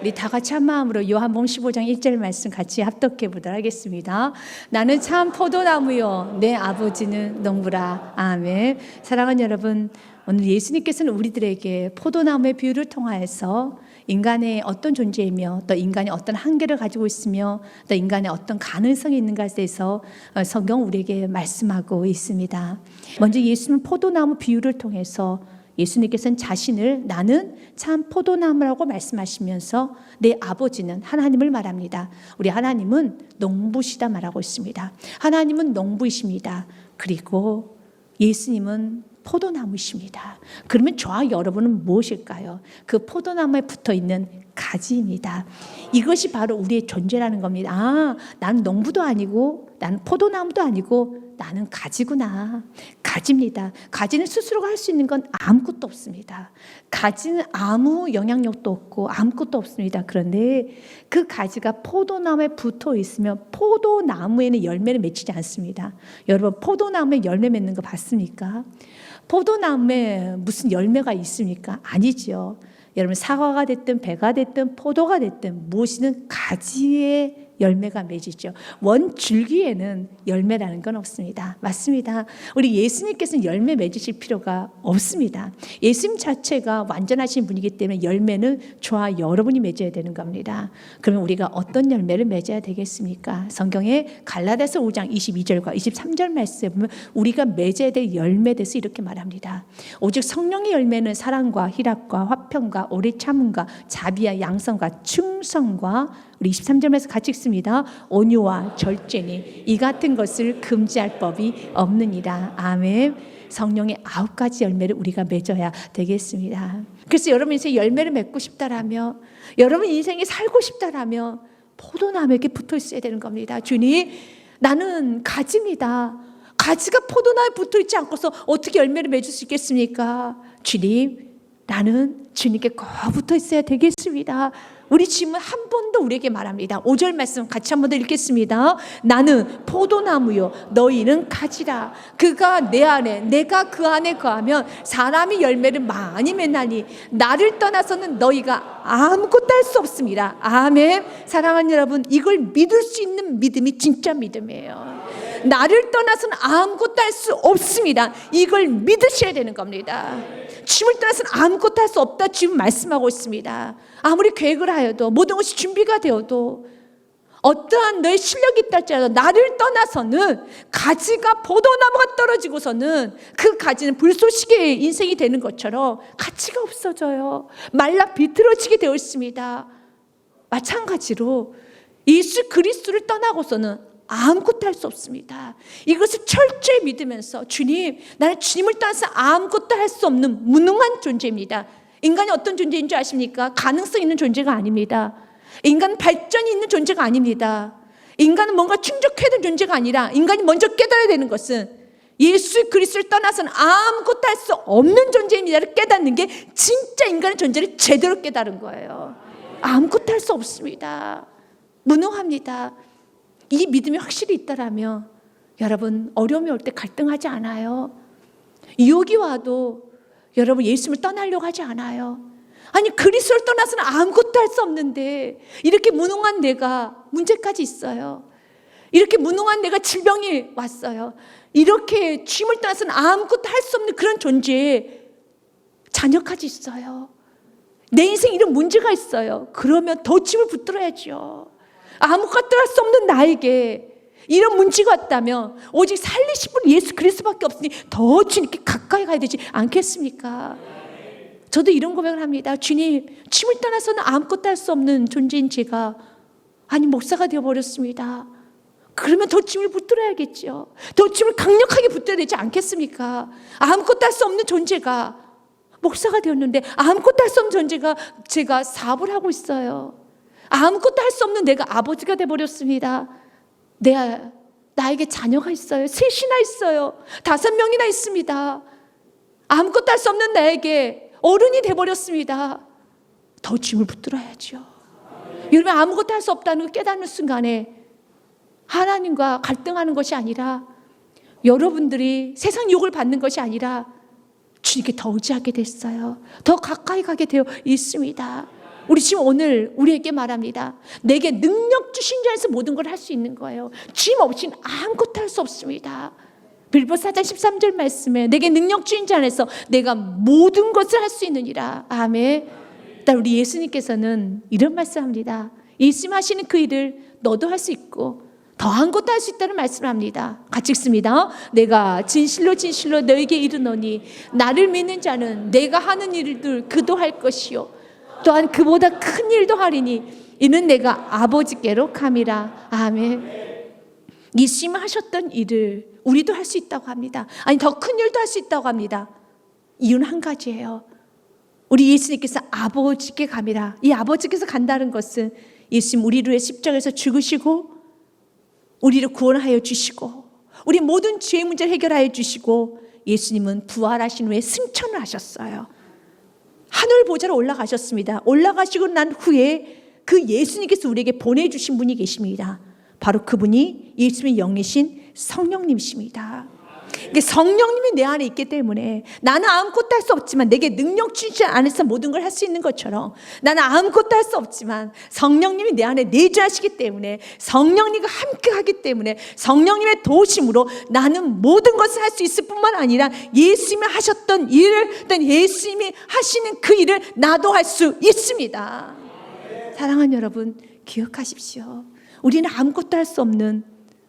우리 다 같이 한 마음으로 요한복음 15장 1절 말씀 같이 합독해 보도록 하겠습니다. 나는 참 포도나무요 내 아버지는 농부라. 아멘. 사랑하는 여러분, 오늘 예수님께서는 우리들에게 포도나무의 비유를 통하여서 인간의 어떤 존재이며 또 인간이 어떤 한계를 가지고 있으며 또 인간의 어떤 가능성이 있는가에 대해서 성경 우리에게 말씀하고 있습니다. 먼저 예수님은 포도나무 비유를 통해서 예수님께서는 자신을 나는 참 포도나무라고 말씀하시면서 내 아버지는 하나님을 말합니다. 우리 하나님은 농부시다 말하고 있습니다. 하나님은 농부이십니다. 그리고 예수님은 포도나무이십니다. 그러면 저와 여러분은 무엇일까요? 그 포도나무에 붙어있는 가지입니다. 이것이 바로 우리의 존재라는 겁니다. 나는 농부도 아니고 나는 포도나무도 아니고 나는 가지구나. 가지입니다. 가지는 스스로가 할 수 있는 건 아무것도 없습니다. 가지는 아무 영향력도 없고 아무것도 없습니다. 그런데 그 가지가 포도나무에 붙어 있으면 포도나무에는 열매를 맺히지 않습니다. 여러분, 포도나무에 열매 맺는 거 봤습니까? 포도나무에 무슨 열매가 있습니까? 아니죠. 여러분, 사과가 됐든 배가 됐든 포도가 됐든 무엇이든 가지에 열매가 맺이죠. 원 줄기에는 열매라는 건 없습니다. 맞습니다. 우리 예수님께서는 열매 맺으실 필요가 없습니다. 예수님 자체가 완전하신 분이기 때문에 열매는 저와 여러분이 맺어야 되는 겁니다. 그러면 우리가 어떤 열매를 맺어야 되겠습니까? 성경에 갈라디아서 5장 22절과 23절 말씀에 보면 우리가 맺어야 될 열매에 대해서 이렇게 말합니다. 오직 성령의 열매는 사랑과 희락과 화평과 오래 참음과 자비와 양성과 충성과 우리 23절에서 같이 읽습니다. 온유와 절제니 이 같은 것을 금지할 법이 없느니라. 아멘. 성령의 9가지 열매를 우리가 맺어야 되겠습니다. 그래서 여러분 인생에 열매를 맺고 싶다라면, 여러분 인생에 살고 싶다라면 포도나무에게 붙어 있어야 되는 겁니다. 주님, 나는 가지입니다. 가지가 포도나무에 붙어 있지 않고서 어떻게 열매를 맺을 수 있겠습니까? 주님, 나는 주님께 꼭 붙어 있어야 되겠습니다. 우리 주님은 한 번 더 우리에게 말합니다. 5절 말씀 같이 한 번 더 읽겠습니다. 나는 포도나무요 너희는 가지라. 그가 내 안에 내가 그 안에 거하면 사람이 열매를 많이 맺나니 나를 떠나서는 너희가 아무것도 할 수 없습니다. 아멘. 사랑하는 여러분, 이걸 믿을 수 있는 믿음이 진짜 믿음이에요. 나를 떠나서는 아무것도 할 수 없습니다. 이걸 믿으셔야 되는 겁니다. 주님을 떠나서는 아무것도 할 수 없다 지금 말씀하고 있습니다. 아무리 계획을 하여도 모든 것이 준비가 되어도 어떠한 너의 실력이 있다 할지라도 나를 떠나서는 가지가 포도나무가 떨어지고서는 그 가지는 불쏘시개의 인생이 되는 것처럼 가치가 없어져요. 말라 비틀어지게 되어 있습니다. 마찬가지로 예수 그리스도를 떠나고서는 아무것도 할 수 없습니다. 이것을 철저히 믿으면서 주님, 나는 주님을 떠나서 아무것도 할 수 없는 무능한 존재입니다. 인간이 어떤 존재인 줄 아십니까? 가능성 있는 존재가 아닙니다. 인간은 발전이 있는 존재가 아닙니다. 인간은 뭔가 충족해야 되는 존재가 아니라 인간이 먼저 깨달아야 되는 것은 예수 그리스도를 떠나서는 아무것도 할 수 없는 존재입니다를 깨닫는 게 진짜 인간의 존재를 제대로 깨달은 거예요. 아무것도 할 수 없습니다. 무능합니다. 이 믿음이 확실히 있다라면 여러분, 어려움이 올 때 갈등하지 않아요. 유혹이 와도 여러분 예수님을 떠나려고 하지 않아요. 아니, 그리스도를 떠나서는 아무것도 할 수 없는데 이렇게 무능한 내가 문제까지 있어요. 이렇게 무능한 내가 질병이 왔어요. 이렇게 주님을 떠나서는 아무것도 할 수 없는 그런 존재에 자녀까지 있어요. 내 인생에 이런 문제가 있어요. 그러면 더 주님을 붙들어야죠. 아무것도 할 수 없는 나에게 이런 문제가 왔다면 오직 살리실 분 예수 그리스도밖에 없으니 더 주님께 가까이 가야 되지 않겠습니까? 저도 이런 고백을 합니다. 주님, 주님을 떠나서는 아무것도 할 수 없는 존재인 제가 목사가 되어버렸습니다. 그러면 더 주님을 붙들어야겠죠. 더 주님을 강력하게 붙들어야 되지 않겠습니까? 아무것도 할 수 없는 존재가 목사가 되었는데 아무것도 할 수 없는 존재가 제가 사업을 하고 있어요. 아무것도 할 수 없는 내가 아버지가 되어버렸습니다. 나에게 자녀가 있어요. 3이나 있어요. 5명이나 있습니다. 아무것도 할 수 없는 나에게 어른이 되어버렸습니다. 더 주님을 붙들어야죠. 여러분, 아무것도 할 수 없다는 걸 깨닫는 순간에 하나님과 갈등하는 것이 아니라, 여러분들이 세상 유혹을 받는 것이 아니라 주님께 더 의지하게 됐어요. 더 가까이 가게 되어 있습니다. 우리 지금 오늘 우리에게 말합니다. 내게 능력 주신 자에서 모든 걸 할 수 있는 거예요. 주님 없이는 아무것도 할 수 없습니다. 빌보서 4장 13절 말씀에 내게 능력 주신 자 안에서 내가 모든 것을 할 수 있느니라. 아멘. 일단 우리 예수님께서는 이런 말씀합니다. 예수님 하시는 그 일을 너도 할 수 있고 더한 것도 할 수 있다는 말씀을 합니다. 같이 읽습니다. 내가 진실로 진실로 너에게 이르노니 나를 믿는 자는 내가 하는 일들 그도 할 것이요 또한 그보다 큰 일도 하리니 이는 내가 아버지께로 감이라. 아멘. 예수님이 하셨던 일을 우리도 할 수 있다고 합니다. 아니 더 큰 일도 할 수 있다고 합니다. 이유는 한 가지예요. 우리 예수님께서 아버지께 감이라. 이 아버지께서 간다는 것은 예수님 우리를 위해 십자가에서 죽으시고 우리를 구원하여 주시고 우리 모든 죄의 문제를 해결하여 주시고 예수님은 부활하신 후에 승천을 하셨어요. 하늘 보좌로 올라가셨습니다. 올라가시고 난 후에 그 예수님께서 우리에게 보내주신 분이 계십니다. 바로 그분이 예수님의 영이신 성령님이십니다. 성령님이 내 안에 있기 때문에 나는 아무것도 할 수 없지만 내게 능력 주시 안에서 모든 걸 할 수 있는 것처럼 나는 아무것도 할 수 없지만 성령님이 내 안에 내주하시기 때문에 성령님과 함께 하기 때문에 성령님의 도우심으로 나는 모든 것을 할 수 있을 뿐만 아니라 예수님이 하셨던 일을 또 예수님이 하시는 그 일을 나도 할 수 있습니다. 사랑하는 여러분 기억하십시오. 우리는 아무것도 할 수 없는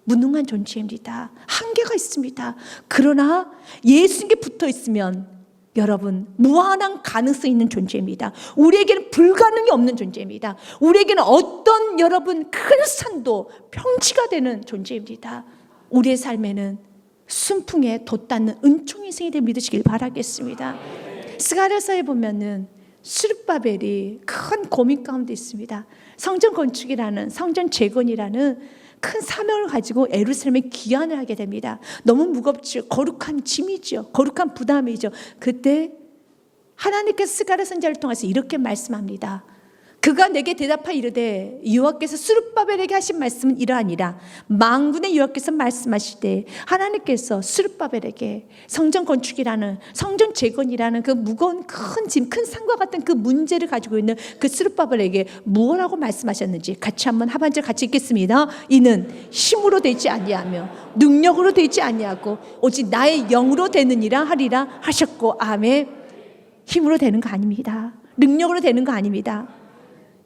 무능한 존재입니다. 한계가 있습니다. 그러나 예수님께 붙어 있으면 여러분 무한한 가능성이 있는 존재입니다. 우리에게는 불가능이 없는 존재입니다. 우리에게는 어떤 여러분 큰 산도 평지가 되는 존재입니다. 우리의 삶에는 순풍에 돛닿는 은총 인생이 될 믿으시길 바라겠습니다. 스가랴서에 보면은 스룹바벨이 큰 고민 가운데 있습니다. 성전 건축이라는 성전 재건이라는 큰 사명을 가지고 예루살렘에 귀환을 하게 됩니다. 너무 무겁죠. 거룩한 짐이죠. 거룩한 부담이죠. 그때 하나님께서 스가랴 선지자를 통해서 이렇게 말씀합니다. 그가 내게 대답하여 이르되 여호와께서 스룹바벨에게 하신 말씀은 이러하니라. 만군의 여호와께서 말씀하시되 하나님께서 스룹바벨에게 성전 건축이라는 성전 재건이라는 그 무거운 큰 짐, 큰 산과 같은 그 문제를 가지고 있는 그 스룹바벨에게 무엇라고 말씀하셨는지 같이 한번 하반절 같이 읽겠습니다. 이는 힘으로 되지 아니하며 능력으로 되지 아니하고 오직 나의 영으로 되느니라 하리라 하셨고. 아멘. 힘으로 되는 거 아닙니다. 능력으로 되는 거 아닙니다.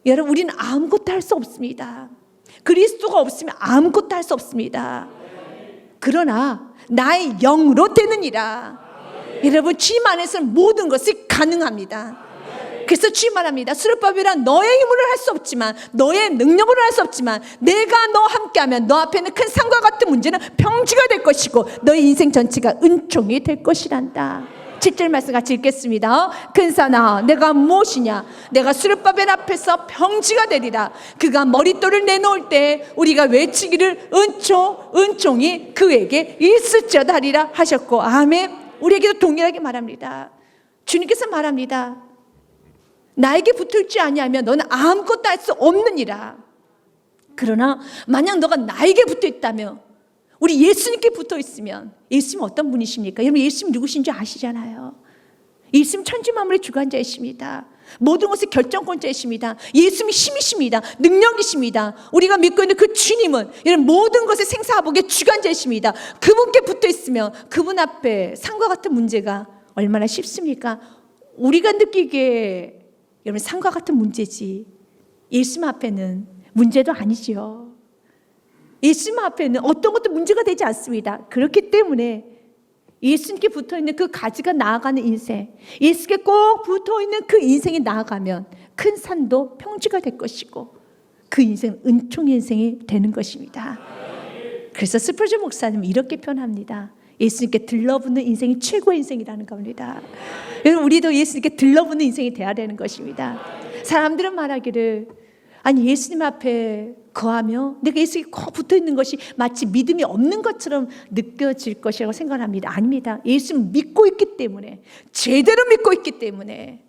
여러분 우리는 아무것도 할 수 없습니다. 그리스도가 없으면 아무것도 할 수 없습니다. 그러나 나의 영으로 되느니라. 여러분 주님 안에서는 모든 것이 가능합니다. 그래서 주님 말합니다. 스룹바벨아 너의 힘으로 할 수 없지만 너의 능력으로 할 수 없지만 내가 너와 함께하면 너 앞에는 큰 산과 같은 문제는 평지가 될 것이고 너의 인생 전체가 은총이 될 것이란다. 7절 말씀 같이 읽겠습니다. 큰 산아 내가 무엇이냐. 내가 스룹바벨 앞에서 평지가 되리라. 그가 머릿돌을 내놓을 때 우리가 외치기를 은총이 그에게 있을지어다 하리라 하셨고. 아멘. 우리에게도 동일하게 말합니다. 주님께서 말합니다. 나에게 붙을지 아니하면 너는 아무것도 할 수 없느니라. 그러나 만약 너가 나에게 붙어 있다면 우리 예수님께 붙어 있으면 예수님 어떤 분이십니까? 여러분 예수님 누구신지 아시잖아요. 예수님 천지만물의 주관자이십니다. 모든 것의 결정권자이십니다. 예수님이 힘이십니다. 능력이십니다. 우리가 믿고 있는 그 주님은 여러분 모든 것의 생사화복의 주관자이십니다. 그분께 붙어 있으면 그분 앞에 산과 같은 문제가 얼마나 쉽습니까? 우리가 느끼기에 여러분 산과 같은 문제지 예수님 앞에는 문제도 아니지요. 예수님 앞에는 어떤 것도 문제가 되지 않습니다. 그렇기 때문에 예수님께 붙어있는 그 가지가 나아가는 인생, 예수께 꼭 붙어있는 그 인생이 나아가면 큰 산도 평지가 될 것이고 그 인생은 은총의 인생이 되는 것입니다. 그래서 스펄전 목사님은 이렇게 표현합니다. 예수님께 들러붙는 인생이 최고의 인생이라는 겁니다. 여러분 우리도 예수님께 들러붙는 인생이 돼야 되는 것입니다. 사람들은 말하기를 아니 예수님 앞에 거하며 내가 예수님께 꼭 붙어있는 것이 마치 믿음이 없는 것처럼 느껴질 것이라고 생각합니다. 아닙니다. 예수님 믿고 있기 때문에 제대로 믿고 있기 때문에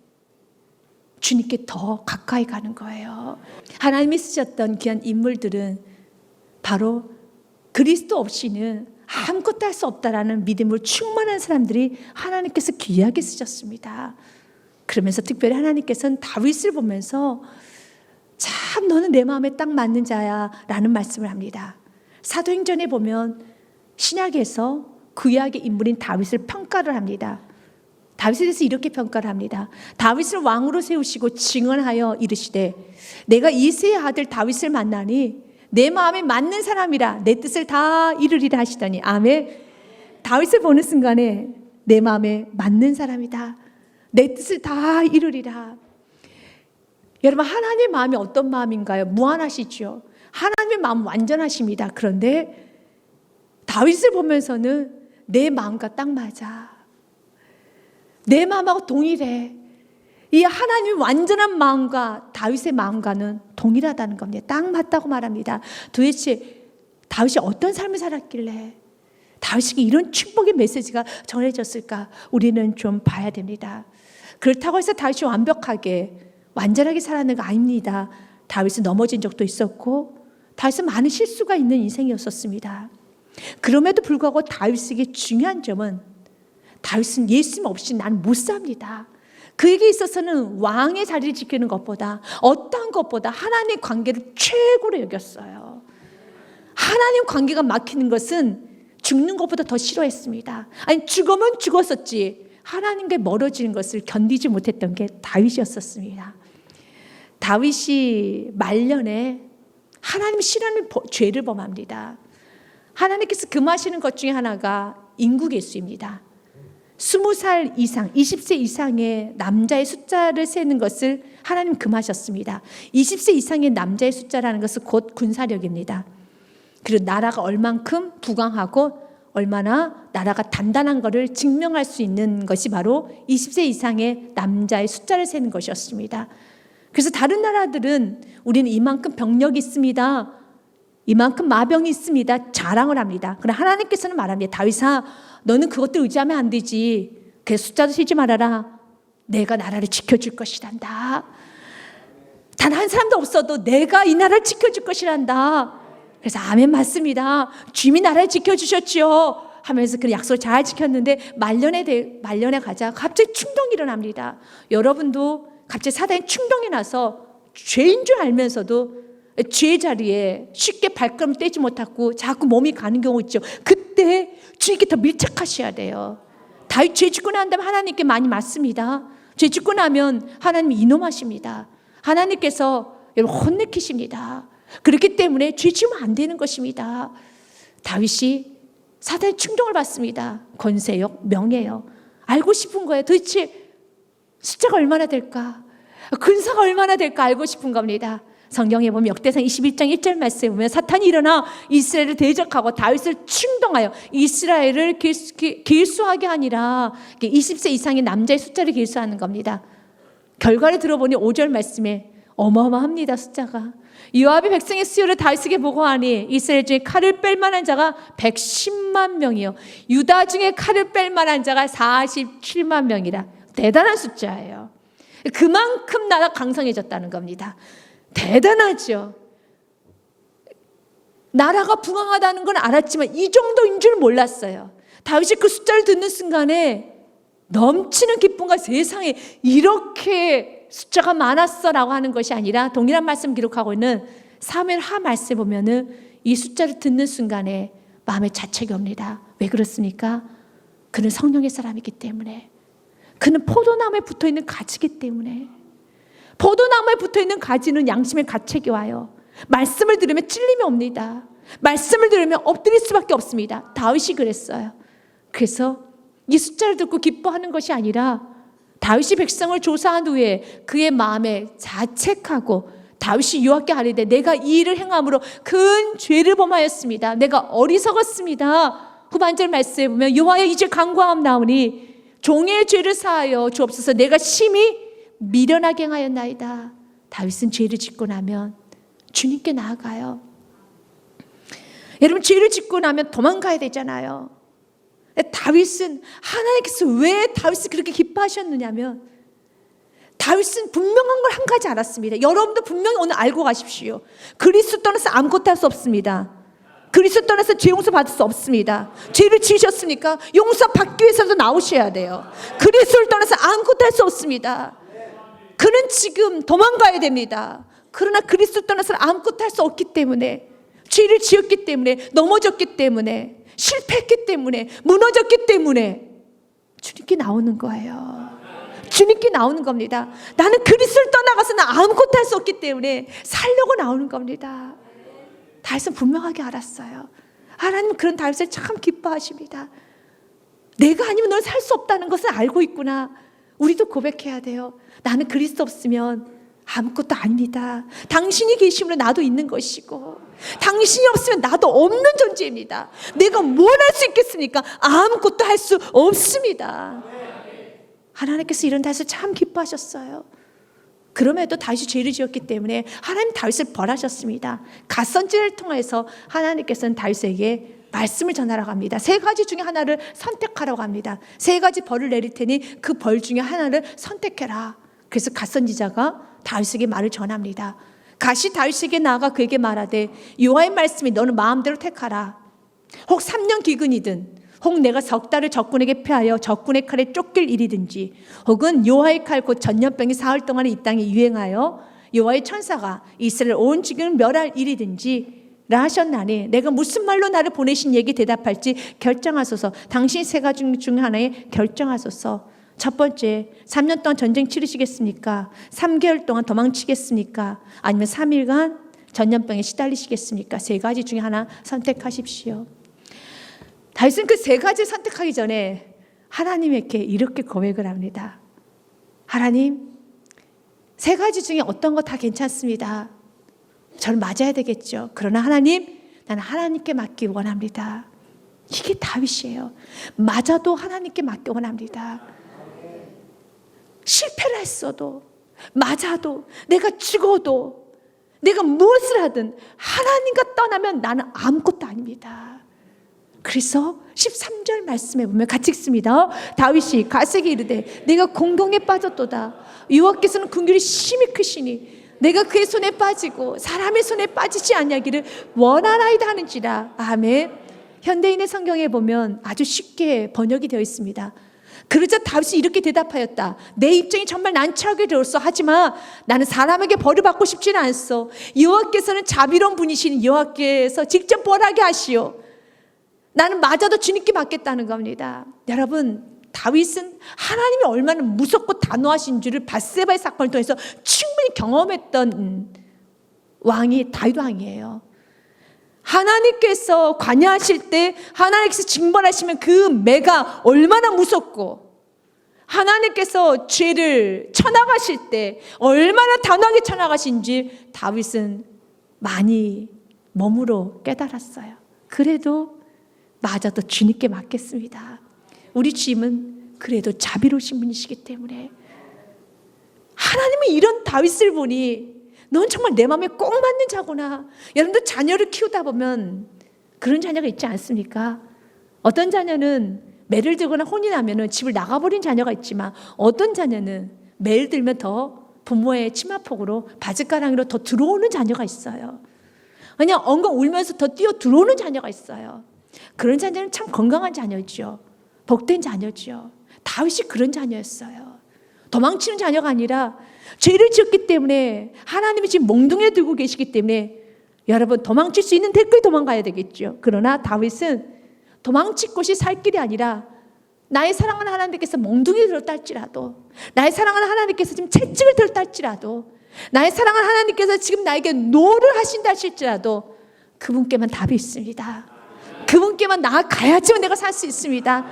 주님께 더 가까이 가는 거예요. 하나님이 쓰셨던 귀한 인물들은 바로 그리스도 없이는 아무것도 할 수 없다라는 믿음을 충만한 사람들이 하나님께서 귀하게 쓰셨습니다. 그러면서 특별히 하나님께서는 다윗을 보면서 참 너는 내 마음에 딱 맞는 자야 라는 말씀을 합니다. 사도행전에 보면 신약에서 구약의 인물인 다윗을 평가를 합니다. 다윗에 대해서 이렇게 평가를 합니다. 다윗을 왕으로 세우시고 증언하여 이르시되 내가 이새의 아들 다윗을 만나니 내 마음에 맞는 사람이라 내 뜻을 다 이루리라 하시더니 아멘. 다윗을 보는 순간에 내 마음에 맞는 사람이다. 내 뜻을 다 이루리라. 여러분, 하나님의 마음이 어떤 마음인가요? 무한하시죠. 하나님의 마음은 완전하십니다. 그런데 다윗을 보면서는 내 마음과 딱 맞아. 내 마음하고 동일해. 이 하나님의 완전한 마음과 다윗의 마음과는 동일하다는 겁니다. 딱 맞다고 말합니다. 도대체 다윗이 어떤 삶을 살았길래 다윗에게 이런 축복의 메시지가 전해졌을까? 우리는 좀 봐야 됩니다. 그렇다고 해서 다윗이 완전하게 살았는 거 아닙니다. 다윗은 넘어진 적도 있었고 다윗은 많은 실수가 있는 인생이었었습니다. 그럼에도 불구하고 다윗에게 중요한 점은 다윗은 예수님 없이 난 못 삽니다. 그에게 있어서는 왕의 자리를 지키는 것보다 어떠한 것보다 하나님의 관계를 최고로 여겼어요. 하나님 관계가 막히는 것은 죽는 것보다 더 싫어했습니다. 아니, 죽으면 죽었었지 하나님께 멀어지는 것을 견디지 못했던 게 다윗이었었습니다. 다윗이 말년에 하나님 싫어하는 죄를 범합니다. 하나님께서 금하시는 것 중에 하나가 인구계수입니다. 20살 이상, 20세 이상의 남자의 숫자를 세는 것을 하나님 금하셨습니다. 20세 이상의 남자의 숫자라는 것은 곧 군사력입니다. 그리고 나라가 얼만큼 부강하고 얼마나 나라가 단단한 것을 증명할 수 있는 것이 바로 20세 이상의 남자의 숫자를 세는 것이었습니다. 그래서 다른 나라들은 우리는 이만큼 병력이 있습니다, 이만큼 마병이 있습니다 자랑을 합니다. 그러나 하나님께서는 말합니다. 다윗아, 너는 그것들 의지하면 안 되지. 그래서 숫자도 세지 말아라. 내가 나라를 지켜줄 것이란다. 단 한 사람도 없어도 내가 이 나라를 지켜줄 것이란다. 그래서 아멘, 맞습니다. 주님이 나라를 지켜주셨지요 하면서 그 약속을 잘 지켰는데 말년에 가자 갑자기 충동이 일어납니다. 여러분도 갑자기 사단이 충동이 나서 죄인 줄 알면서도 죄의 자리에 쉽게 발걸음을 떼지 못하고 자꾸 몸이 가는 경우 있죠. 그때 주님께 더 밀착하셔야 돼요. 다윗 죄 짓고 난 다음에 하나님께 많이 맞습니다. 죄 짓고 나면 하나님이 이놈하십니다. 하나님께서 여러분 혼내키십니다. 그렇기 때문에 죄 지으면 안 되는 것입니다. 다윗이 사단의 충동을 받습니다. 권세욕, 명예욕. 알고 싶은 거예요. 도대체 숫자가 얼마나 될까? 근사가 얼마나 될까 알고 싶은 겁니다. 성경에 보면 역대상 21장 1절 말씀에 보면 사탄이 일어나 이스라엘을 대적하고 다윗을 충동하여 이스라엘을 길수하게 아니라 20세 이상의 남자의 숫자를 길수하는 겁니다. 결과를 들어보니 5절 말씀에 어마어마합니다. 숫자가. 요압이 백성의 수요를 다윗에게 보고하니 이스라엘 중에 칼을 뺄 만한 자가 110만 명이요 유다 중에 칼을 뺄 만한 자가 47만 명이라. 대단한 숫자예요. 그만큼 나라가 강성해졌다는 겁니다. 대단하죠. 나라가 부강하다는 건 알았지만 이 정도인 줄 몰랐어요. 다윗이 그 숫자를 듣는 순간에 넘치는 기쁨과 세상에 이렇게 숫자가 많았어라고 하는 것이 아니라 동일한 말씀 기록하고 있는 사무엘 하 말씀에 보면은 이 숫자를 듣는 순간에 마음에 자책이 옵니다. 왜 그렇습니까? 그는 성령의 사람이기 때문에, 그는 포도나무에 붙어있는 가지이기 때문에. 포도나무에 붙어있는 가지는 양심의 가책이 와요. 말씀을 들으면 찔림이 옵니다. 말씀을 들으면 엎드릴 수밖에 없습니다. 다윗이 그랬어요. 그래서 이 숫자를 듣고 기뻐하는 것이 아니라 다윗이 백성을 조사한 후에 그의 마음에 자책하고 다윗이 요압께 아뢰되 내가 이 일을 행함으로 큰 죄를 범하였습니다. 내가 어리석었습니다. 후반절 말씀에 보면 여호와여 이제 간구하옵 나오니 종의 죄를 사하여 주옵소서. 내가 심히 미련하게 행하였나이다. 다윗은 죄를 짓고 나면 주님께 나아가요. 여러분, 죄를 짓고 나면 도망가야 되잖아요. 다윗은 하나님께서 왜 다윗을 그렇게 기뻐하셨느냐면 다윗은 분명한 걸 한 가지 알았습니다. 여러분도 분명히 오늘 알고 가십시오. 그리스도 떠나서 아무것도 할 수 없습니다. 그리스도 떠나서 죄 용서 받을 수 없습니다. 죄를 지으셨으니까 용서 받기 위해서도 나오셔야 돼요. 그리스도를 떠나서 아무것도 할 수 없습니다. 그는 지금 도망가야 됩니다. 그러나 그리스도 떠나서는 아무것도 할 수 없기 때문에, 죄를 지었기 때문에, 넘어졌기 때문에, 실패했기 때문에, 무너졌기 때문에 주님께 나오는 거예요. 주님께 나오는 겁니다. 나는 그리스도를 떠나가서는 아무것도 할 수 없기 때문에 살려고 나오는 겁니다. 다윗은 분명하게 알았어요. 하나님은 그런 다윗을 참 기뻐하십니다. 내가 아니면 너는 살 수 없다는 것을 알고 있구나. 우리도 고백해야 돼요. 나는 그리스도 없으면 아무것도 아닙니다. 당신이 계시면 나도 있는 것이고, 당신이 없으면 나도 없는 존재입니다. 내가 뭘 할 수 있겠습니까? 아무것도 할 수 없습니다. 하나님께서 이런 다윗을 참 기뻐하셨어요. 그럼에도 다윗이 죄를 지었기 때문에 하나님 다윗을 벌하셨습니다. 갓선지를 통해서 하나님께서는 다윗에게 말씀을 전하라고 합니다. 3가지 중에 하나를 선택하라고 합니다. 3가지 벌을 내릴 테니 그 벌 중에 하나를 선택해라. 그래서 갓선지자가 다윗에게 말을 전합니다. 갓이 다윗에게 나아가 그에게 말하되 여호와의 말씀이 너는 마음대로 택하라. 혹 3년 기근이든, 혹 내가 석 달을 적군에게 패하여 적군의 칼에 쫓길 일이든지, 혹은 여호와의 칼 곧 전염병이 사흘 동안에 이 땅에 유행하여 여호와의 천사가 이스라엘 온 지경을 멸할 일이든지 라 하셨나니 내가 무슨 말로 나를 보내신 얘기 대답할지 결정하소서. 당신이 3가지 중 하나에 결정하소서. 첫 번째, 3년 동안 전쟁 치르시겠습니까? 3개월 동안 도망치겠습니까? 아니면 3일간 전염병에 시달리시겠습니까? 3가지 중에 하나 선택하십시오. 다윗은 그 3가지 선택하기 전에 하나님에게 이렇게 고백을 합니다. 하나님, 3가지 중에 어떤 거 다 괜찮습니다. 저를 맞아야 되겠죠. 그러나 하나님, 나는 하나님께 맡기 원합니다. 이게 다윗이에요. 맞아도 하나님께 맡기 원합니다. 실패를 했어도, 맞아도, 내가 죽어도, 내가 무엇을 하든 하나님과 떠나면 나는 아무것도 아닙니다. 그래서 13절 말씀에 보면 같이 읽습니다. 다윗이 갓에게 이르되 내가 공경에 빠졌도다. 여호와께서는 긍휼이 심히 크시니 내가 그의 손에 빠지고 사람의 손에 빠지지 아니하기를 원하나이다 하는지라. 아멘. 현대인의 성경에 보면 아주 쉽게 번역이 되어 있습니다. 그러자 다윗이 이렇게 대답하였다. 내 입장이 정말 난처하게 되었어. 하지만 나는 사람에게 벌을 받고 싶지는 않소. 여호와께서는 자비로운 분이신 여호와께서 직접 벌하게 하시오. 나는 맞아도 주님께 맡겠다는 겁니다. 여러분, 다윗은 하나님이 얼마나 무섭고 단호하신 줄을 밧세바의 사건을 통해서 충분히 경험했던 왕이 다윗 왕이에요. 하나님께서 관여하실 때 하나님께서 징벌하시면 그 매가 얼마나 무섭고, 하나님께서 죄를 쳐나가실 때 얼마나 단호하게 쳐나가신지 다윗은 많이 몸으로 깨달았어요. 그래도 맞아도 주님께 맡겠습니다. 우리 주님은 그래도 자비로우신 분이시기 때문에, 하나님은 이런 다윗을 보니 넌 정말 내 마음에 꼭 맞는 자구나. 여러분도 자녀를 키우다 보면 그런 자녀가 있지 않습니까? 어떤 자녀는 매를 들거나 혼이 나면 집을 나가버린 자녀가 있지만, 어떤 자녀는 매를 들면 더 부모의 치마폭으로 바짓가랑이로 더 들어오는 자녀가 있어요. 그냥 엉엉 울면서 더 뛰어 들어오는 자녀가 있어요. 그런 자녀는 참 건강한 자녀죠. 복된 자녀죠. 다윗이 그런 자녀였어요. 도망치는 자녀가 아니라 죄를 지었기 때문에 하나님이 지금 몽둥이에 들고 계시기 때문에 여러분 도망칠 수 있는 데까지 도망가야 되겠죠. 그러나 다윗은 도망칠 곳이 살 길이 아니라 나의 사랑하는 하나님께서 몽둥이를 들었다 할지라도, 나의 사랑하는 하나님께서 지금 채찍을 들었다 할지라도, 나의 사랑하는 하나님께서 지금 나에게 노를 하신다 할지라도 그분께만 답이 있습니다. 그분께만 나아가야지만 내가 살 수 있습니다.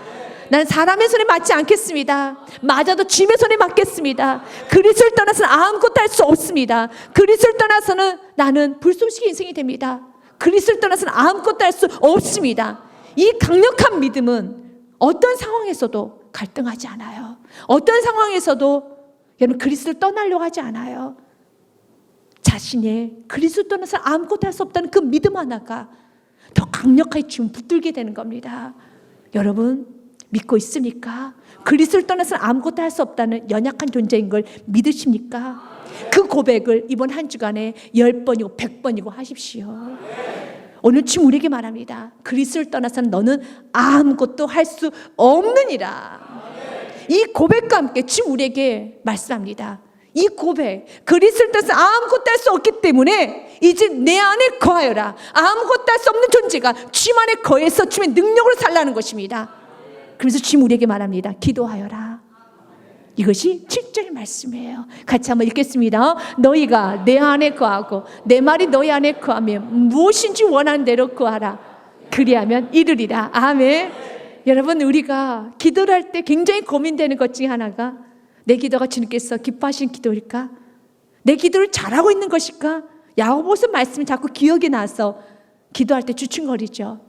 나는 사람의 손에 맞지 않겠습니다. 맞아도 주님의 손에 맞겠습니다. 그리스도를 떠나서는 아무것도 할 수 없습니다. 그리스도를 떠나서는 나는 불쏘시개 인생이 됩니다. 그리스도를 떠나서는 아무것도 할 수 없습니다. 이 강력한 믿음은 어떤 상황에서도 갈등하지 않아요. 어떤 상황에서도 여러분 그리스도를 떠나려고 하지 않아요. 자신의 그리스도를 떠나서는 아무것도 할 수 없다는 그 믿음 하나가 더 강력하게 지금 붙들게 되는 겁니다. 여러분 믿고 있습니까? 그리스도를 떠나서는 아무것도 할 수 없다는 연약한 존재인 걸 믿으십니까? 그 고백을 이번 한 주간에 10번이고 100번이고 하십시오. 오늘 주님 우리에게 말합니다. 그리스도를 떠나서는 너는 아무것도 할 수 없느니라. 이 고백과 함께 주님 우리에게 말씀합니다. 이 고백, 그리스도를 떠나서 아무것도 할 수 없기 때문에 이제 내 안에 거하여라. 아무것도 할 수 없는 존재가 주님 안에 거해서 주님의 능력으로 살라는 것입니다. 그래서 주님 우리에게 말합니다. 기도하여라. 이것이 7절 말씀이에요. 같이 한번 읽겠습니다. 너희가 내 안에 거하고 내 말이 너희 안에 거하면 무엇인지 원하는 대로 구하라. 그리하면 이루리라. 아멘. 여러분, 우리가 기도를 할 때 굉장히 고민되는 것 중에 하나가 내 기도가 주님께서 기뻐하시는 기도일까? 내 기도를 잘하고 있는 것일까? 야고보서 말씀이 자꾸 기억이 나서 기도할 때 주춤거리죠.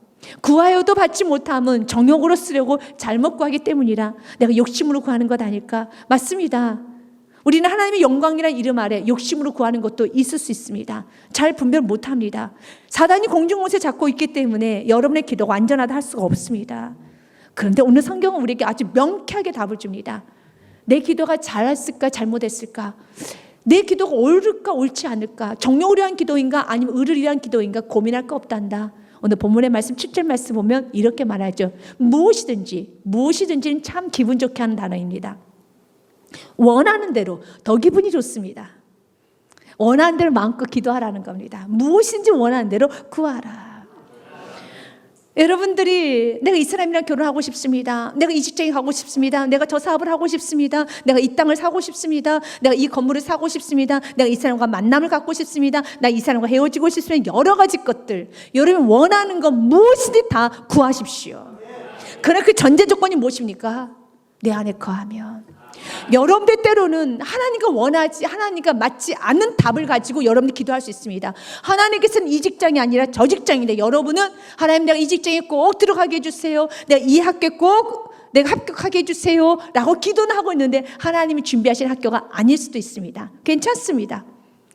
구하여도 받지 못함은 정욕으로 쓰려고 잘못 구하기 때문이라. 내가 욕심으로 구하는 것 아닐까? 맞습니다. 우리는 하나님의 영광이라는 이름 아래 욕심으로 구하는 것도 있을 수 있습니다. 잘 분별 못합니다. 사단이 공중곳에 잡고 있기 때문에 여러분의 기도가 완전하다 할 수가 없습니다. 그런데 오늘 성경은 우리에게 아주 명쾌하게 답을 줍니다. 내 기도가 잘했을까 잘못했을까? 내 기도가 옳을까 옳지 않을까? 정욕을 위한 기도인가 아니면 의를 위한 기도인가 고민할 거 없단다. 오늘 본문의 말씀 7절 말씀 보면 이렇게 말하죠. 무엇이든지는 참 기분 좋게 하는 단어입니다. 원하는 대로 더 기분이 좋습니다. 원하는 대로 마음껏 기도하라는 겁니다. 무엇인지 원하는 대로 구하라. 여러분들이 내가 이 사람이랑 결혼하고 싶습니다. 내가 이 직장에 가고 싶습니다. 내가 저 사업을 하고 싶습니다. 내가 이 땅을 사고 싶습니다. 내가 이 건물을 사고 싶습니다. 내가 이 사람과 만남을 갖고 싶습니다. 나 이 사람과 헤어지고 싶습니다. 여러 가지 것들, 여러분 원하는 것 무엇이든 다 구하십시오. 그러나 그 전제 조건이 무엇입니까? 내 안에 거하면. 여러분들 때로는 하나님과 맞지 않는 답을 가지고 여러분들 기도할 수 있습니다. 하나님께서는 이 직장이 아니라 저 직장인데 여러분은 하나님 내가 이 직장에 꼭 들어가게 해주세요. 내가 이 학교에 꼭 내가 합격하게 해주세요 라고 기도는 하고 있는데 하나님이 준비하신 학교가 아닐 수도 있습니다. 괜찮습니다.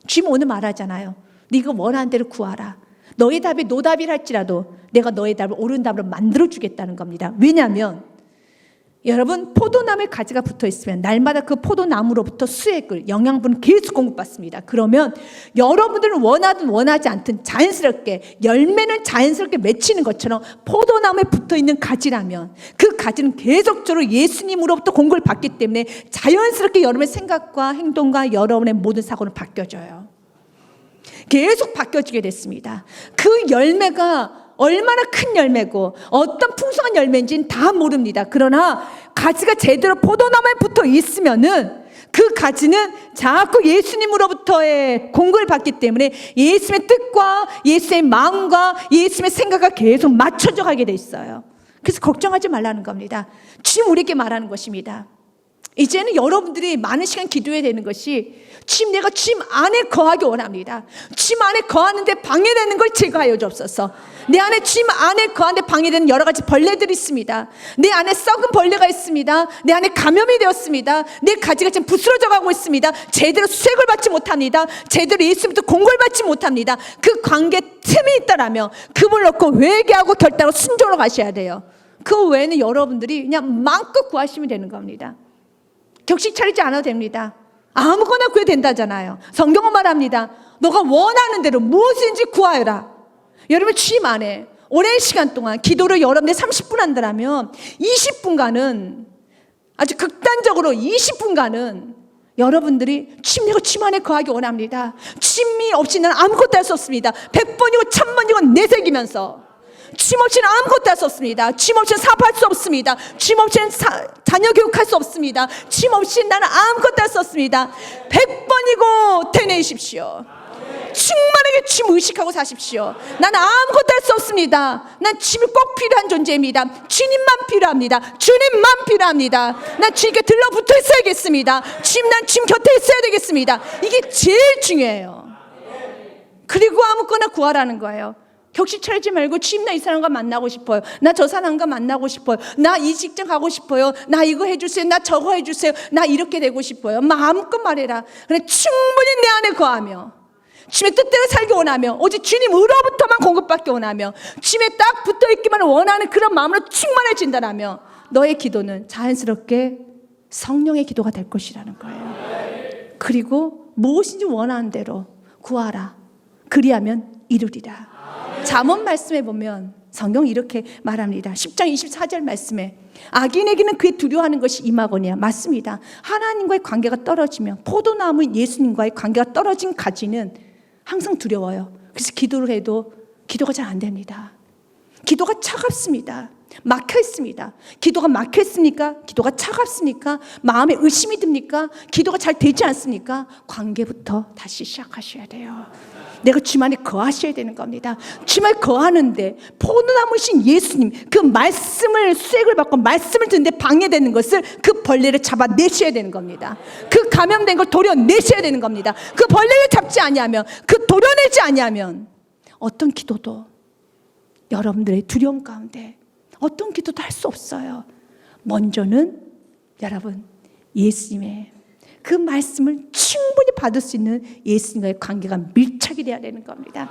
주님 오늘 말하잖아요. 네가 원하는 대로 구하라. 너의 답이 노답이라 할지라도 내가 너의 답을 옳은 답으로 만들어주겠다는 겁니다. 왜냐하면 여러분, 포도나무에 가지가 붙어 있으면 날마다 그 포도나무로부터 수액을, 영양분을 계속 공급받습니다. 그러면 여러분들은 원하든 원하지 않든 자연스럽게, 열매는 자연스럽게 맺히는 것처럼 포도나무에 붙어 있는 가지라면 그 가지는 계속적으로 예수님으로부터 공급을 받기 때문에 자연스럽게 여러분의 생각과 행동과 여러분의 모든 사고는 바뀌어져요. 계속 바뀌어지게 됐습니다. 그 열매가 얼마나 큰 열매고 어떤 풍성한 열매인지는 다 모릅니다. 그러나 가지가 제대로 포도나무에 붙어 있으면은 그 가지는 자꾸 예수님으로부터의 공급을 받기 때문에 예수님의 뜻과 예수의 마음과 예수님의 생각과 계속 맞춰져 가게 돼 있어요. 그래서 걱정하지 말라는 겁니다. 주님 우리에게 말하는 것입니다. 이제는 여러분들이 많은 시간 기도해야 되는 것이 주님 내가 주님 안에 거하기 원합니다. 주님 안에 거하는데 방해되는 걸 제거하여 주옵소서. 내 안에 주님 안에 거하는데 방해되는 여러 가지 벌레들이 있습니다. 내 안에 썩은 벌레가 있습니다. 내 안에 감염이 되었습니다. 내 가지가 지금 부스러져 가고 있습니다. 제대로 수액을 받지 못합니다. 제대로 예수부터 공급을 받지 못합니다. 그 관계 틈이 있다라면 그걸 놓고 회개하고 결단하고 순종으로 가셔야 돼요. 그 외에는 여러분들이 그냥 마음껏 구하시면 되는 겁니다. 격식 차리지 않아도 됩니다. 아무거나 구해도 된다잖아요. 성경은 말합니다. 너가 원하는 대로 무엇인지 구하여라. 여러분 주님 안에 오랜 시간 동안 기도를 여러분들 30분 한다면 20분간은 아주 극단적으로 20분간은 여러분들이 주님 내가 주님 안에 거하기 원합니다. 주님이 없이 나는 아무것도 할 수 없습니다. 100번이고 1000번이고 내새기면서 주님 없이는 아무것도 할 수 없습니다. 주님 없이는 사업할 수 없습니다. 주님 없이는 자녀 교육할 수 없습니다. 주님 없이는 나는 아무것도 할 수 없습니다. 100번이고 되뇌십시오. 충만하게 주님 의식하고 사십시오. 나는 아무것도 할 수 없습니다. 난 주님이 꼭 필요한 존재입니다. 주님만 필요합니다. 주님만 필요합니다. 난 주님께 들러붙어 있어야겠습니다. 주님 난 주님 곁에 있어야 되겠습니다. 이게 제일 중요해요. 그리고 아무거나 구하라는 거예요. 격식 차리지 말고 주님 나 이 사람과 만나고 싶어요. 나 저 사람과 만나고 싶어요. 나 이 직장 가고 싶어요. 나 이거 해주세요. 나 저거 해주세요. 나 이렇게 되고 싶어요. 마음껏 말해라. 그래 충분히 내 안에 거하며 주님의 뜻대로 살기 원하며 오직 주님으로부터만 공급받기 원하며 주님에 딱 붙어있기만 원하는 그런 마음으로 충만해진다라며 너의 기도는 자연스럽게 성령의 기도가 될 것이라는 거예요. 그리고 무엇인지 원하는 대로 구하라. 그리하면 이루리라. 잠언 말씀에 보면 성경 이렇게 말합니다. 10장 24절 말씀에 악인에게는 그의 두려워하는 것이 임하거니와. 맞습니다. 하나님과의 관계가 떨어지면, 포도나무 예수님과의 관계가 떨어진 가지는 항상 두려워요. 그래서 기도를 해도 기도가 잘 안 됩니다. 기도가 차갑습니다. 막혀 있습니다. 기도가 막혀 있으니까, 기도가 차갑습니까? 마음에 의심이 듭니까? 기도가 잘 되지 않습니까? 관계부터 다시 시작하셔야 돼요. 내가 주님 안에 거하셔야 되는 겁니다. 주님 안에 거하는데 포도나무신 예수님, 그 말씀을 수액을 받고 말씀을 듣는데 방해되는 것을, 그 벌레를 잡아내셔야 되는 겁니다. 그 감염된 걸 도려내셔야 되는 겁니다. 그 벌레를 잡지 아니하면, 그 도려내지 아니하면 어떤 기도도, 여러분들의 두려움 가운데 어떤 기도도 할 수 없어요. 먼저는 여러분 예수님의 그 말씀을 충분히 받을 수 있는 예수님과의 관계가 밀착이 돼야 되는 겁니다.